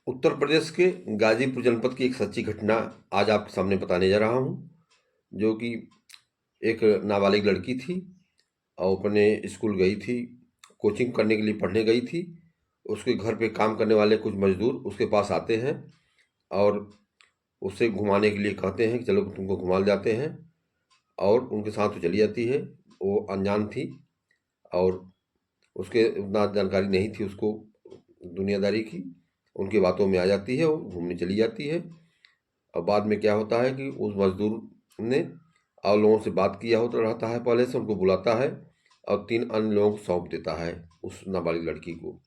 उत्तर प्रदेश के गाजीपुर जनपद की एक सच्ची घटना आज आपके सामने बताने जा रहा हूँ, जो कि एक नाबालिग लड़की थी और अपने स्कूल गई थी, कोचिंग करने के लिए पढ़ने गई थी। उसके घर पे काम करने वाले कुछ मजदूर उसके पास आते हैं और उसे घुमाने के लिए कहते हैं कि चलो तुमको घुमा ले जाते हैं, और उनके साथ वो चली जाती है। वो अनजान थी और उसके उतना जानकारी नहीं थी उसको दुनियादारी की। उनकी बातों में आ जाती है, वो घूमने चली जाती है। और बाद में क्या होता है कि उस मजदूर ने और लोगों से बात किया होता रहता है, पहले से उनको बुलाता है और 3 अन्य लोगों को सौंप देता है उस नाबालिग लड़की को।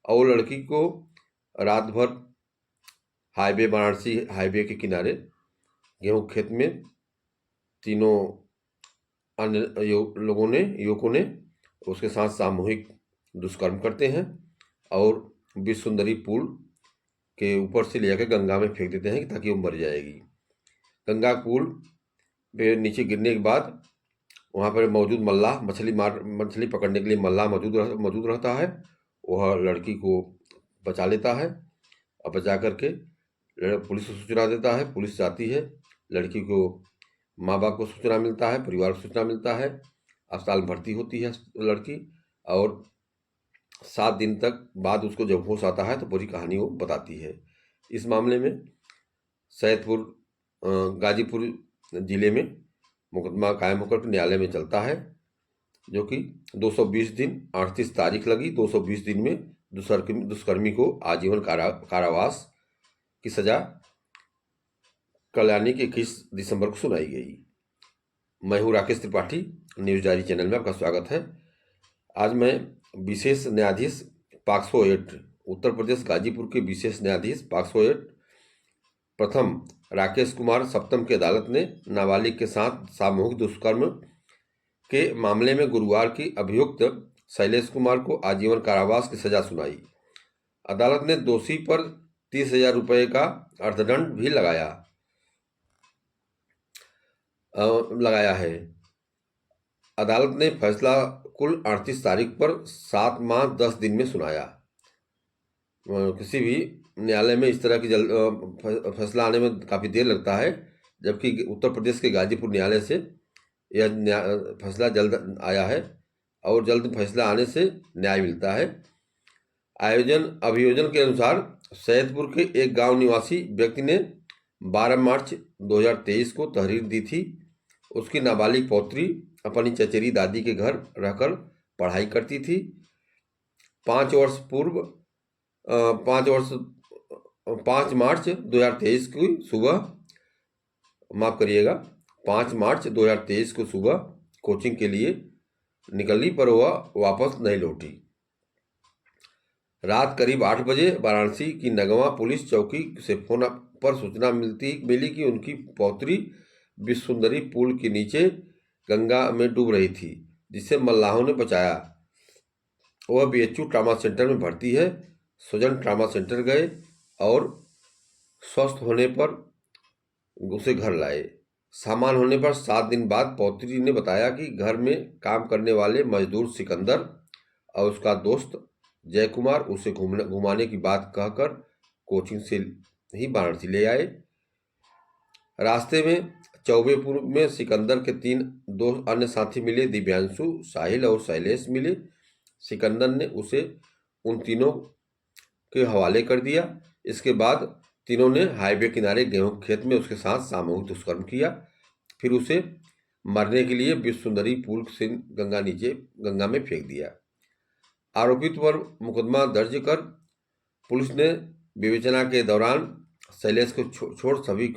और वो लड़की को रात भर हाईवे, वाराणसी हाईवे के किनारे गेहूँ खेत में तीनों अन्य युवकों ने उसके साथ सामूहिक दुष्कर्म करते हैं और विश्व सुंदरी पुल के ऊपर से ले जाकर गंगा में फेंक देते हैं ताकि वो मर जाएगी। गंगा पुल पे नीचे गिरने के बाद वहाँ पर मौजूद मल्लाह मछली पकड़ने के लिए मल्लाह मौजूद रहता है। वह लड़की को बचा लेता है और बचा करके पुलिस को सूचना देता है। पुलिस जाती है, लड़की को माँ बाप को सूचना मिलता है, परिवार को सूचना मिलता है। अस्पताल में भर्ती होती है लड़की, और 7 दिन तक बाद उसको जब होश आता है तो पूरी कहानी वो बताती है। इस मामले में सैदपुर गाजीपुर जिले में मुकदमा कायम होकर न्यायालय में चलता है, जो कि 220 दिन 38 तारीख लगी। 220 दिन में दुष्कर्मी को आजीवन कारावास की सजा कल्याणी के 21 दिसंबर को सुनाई गई। मैं हूँ Rakesh Tripathi, news diary channel में आपका स्वागत है। आज मैं विशेष न्यायाधीश पॉक्सो एक्ट, उत्तर प्रदेश गाजीपुर के विशेष न्यायाधीश पॉक्सो एक्ट प्रथम राकेश कुमार सप्तम की अदालत ने नाबालिग के साथ सामूहिक दुष्कर्म के मामले में गुरुवार की अभियुक्त शैलेश कुमार को आजीवन कारावास की सजा सुनाई। अदालत ने दोषी पर 30,000 रुपये का अर्थदंड भी लगाया है। अदालत ने फैसला कुल 38 तारीख पर 7 माह 10 दिन में सुनाया। किसी भी न्यायालय में इस तरह की फैसला आने में काफ़ी देर लगता है, जबकि उत्तर प्रदेश के गाजीपुर न्यायालय से यह फैसला जल्द आया है और जल्द फैसला आने से न्याय मिलता है। अभियोजन के अनुसार सैदपुर के एक गांव निवासी व्यक्ति ने 12 मार्च 2023 को तहरीर दी थी। उसकी नाबालिग पौत्री अपनी चचेरी दादी के घर रहकर पढ़ाई करती थी। 5 मार्च 2023 की सुबह 5 मार्च 2023 को सुबह कोचिंग के लिए निकली, पर वह वापस नहीं लौटी। रात करीब 8 बजे वाराणसी की नगवा पुलिस चौकी से फोन पर सूचना मिली कि उनकी पौत्री विश्व सुंदरी पुल के नीचे गंगा में डूब रही थी, जिसे मल्लाहों ने बचाया। वह बीएचयू ट्रामा सेंटर में भर्ती है। स्वजन ट्रामा सेंटर गए और स्वस्थ होने पर उसे घर लाए। सामान होने पर 7 दिन बाद पौत्री ने बताया कि घर में काम करने वाले मजदूर सिकंदर और उसका दोस्त जय कुमार उसे घुमाने की बात कहकर कोचिंग से ही वाराणसी ले आए। रास्ते में चौबेपुर में सिकंदर के 2 अन्य साथी मिले, दिव्यांशु, साहिल और शैलेश मिले। सिकंदर ने उसे उन तीनों के हवाले कर दिया। इसके बाद तीनों ने हाईवे किनारे गेहूं खेत में उसके साथ सामूहिक दुष्कर्म किया, फिर उसे मरने के लिए विश्व सुंदरी पुल से गंगा में फेंक दिया। आरोपित पर मुकदमा दर्ज कर पुलिस ने विवेचना के दौरान शैलेश को छोड़ सभी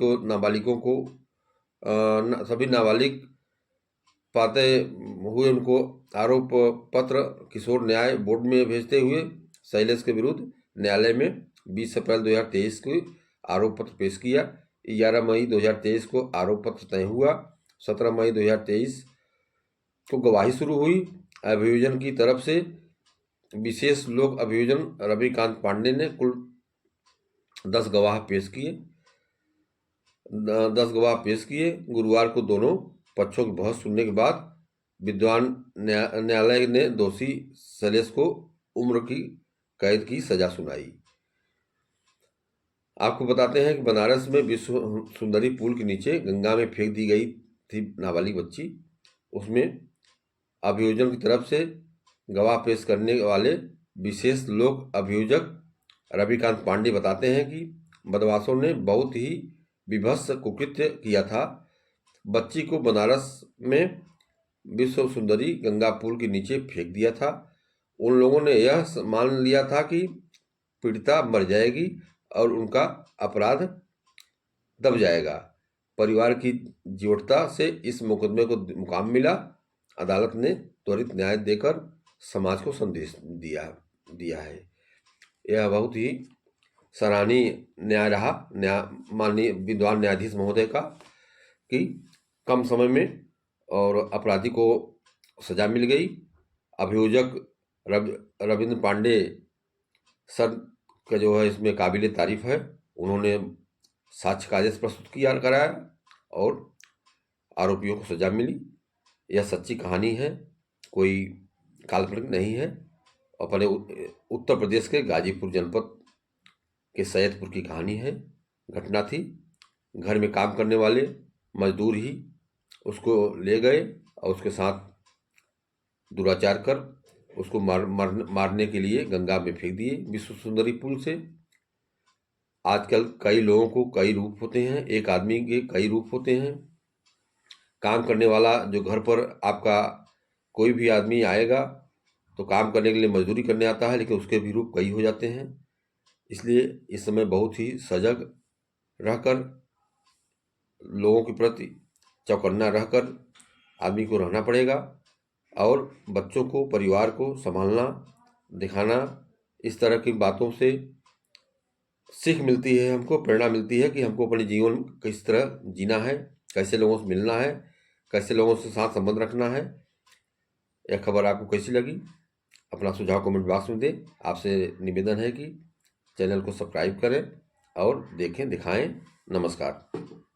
नाबालिग पाते हुए उनको आरोप पत्र किशोर न्याय बोर्ड में भेजते हुए शैलेश के विरुद्ध न्यायालय में 20 अप्रैल 2023 को आरोप पत्र पेश किया। 11 मई 2023 को आरोप पत्र तय हुआ। 17 मई 2023 को गवाही शुरू हुई। अभियोजन की तरफ से विशेष लोक अभियोजन रविकांत पांडे ने कुल 10 गवाह पेश किए। गुरुवार को दोनों पक्षों की बहस सुनने के बाद विद्वान न्यायालय ने दोषी शैलेश को उम्र की कैद की सजा सुनाई। आपको बताते हैं कि बनारस में विश्व सुंदरी पुल के नीचे गंगा में फेंक दी गई थी नाबालिग बच्ची। उसमें अभियोजन की तरफ से गवाह पेश करने वाले विशेष लोक अभियोजक रविकांत पांडे बताते हैं कि बदमाशों ने बहुत ही विभत्स कुकृत्य किया था। बच्ची को बनारस में विश्व सुंदरी गंगा पुल के नीचे फेंक दिया था। उन लोगों ने यह मान लिया था कि पीड़िता मर जाएगी और उनका अपराध दब जाएगा। परिवार की जीवटता से इस मुकदमे को मुकाम मिला। अदालत ने त्वरित न्याय देकर समाज को संदेश दिया है। यह बहुत ही सराहनीय न्याय रहा माननीय विद्वान न्यायाधीश महोदय का कि कम समय में और अपराधी को सजा मिल गई। अभियोजक रविंद्र पांडे सर का जो है इसमें काबिल तारीफ है। उन्होंने साक्ष्य का आदेश प्रस्तुत कराया और आरोपियों को सजा मिली। यह सच्ची कहानी है, कोई काल्पनिक नहीं है। अपने उत्तर प्रदेश के गाजीपुर जनपद के सैयदपुर की कहानी है, घटना थी। घर में काम करने वाले मजदूर ही उसको ले गए और उसके साथ दुराचार कर उसको मारने के लिए गंगा में फेंक दिए विश्व सुंदरी पुल से। आजकल कई लोगों को कई रूप होते हैं, एक आदमी के कई रूप होते हैं। काम करने वाला जो घर पर आपका कोई भी आदमी आएगा तो काम करने के लिए मजदूरी करने आता है, लेकिन उसके भी रूप कई हो जाते हैं। इसलिए इस समय बहुत ही सजग रहकर, लोगों के प्रति चौकन्ना रहकर आदमी को रहना पड़ेगा और बच्चों को, परिवार को संभालना, दिखाना। इस तरह की बातों से सीख मिलती है, हमको प्रेरणा मिलती है कि हमको अपने जीवन किस तरह जीना है, कैसे लोगों से मिलना है, कैसे लोगों से साथ संबंध रखना है। यह खबर आपको कैसी लगी, अपना सुझाव कमेंट बॉक्स में दें। आपसे निवेदन है कि चैनल को सब्सक्राइब करें और देखें, दिखाएं। नमस्कार।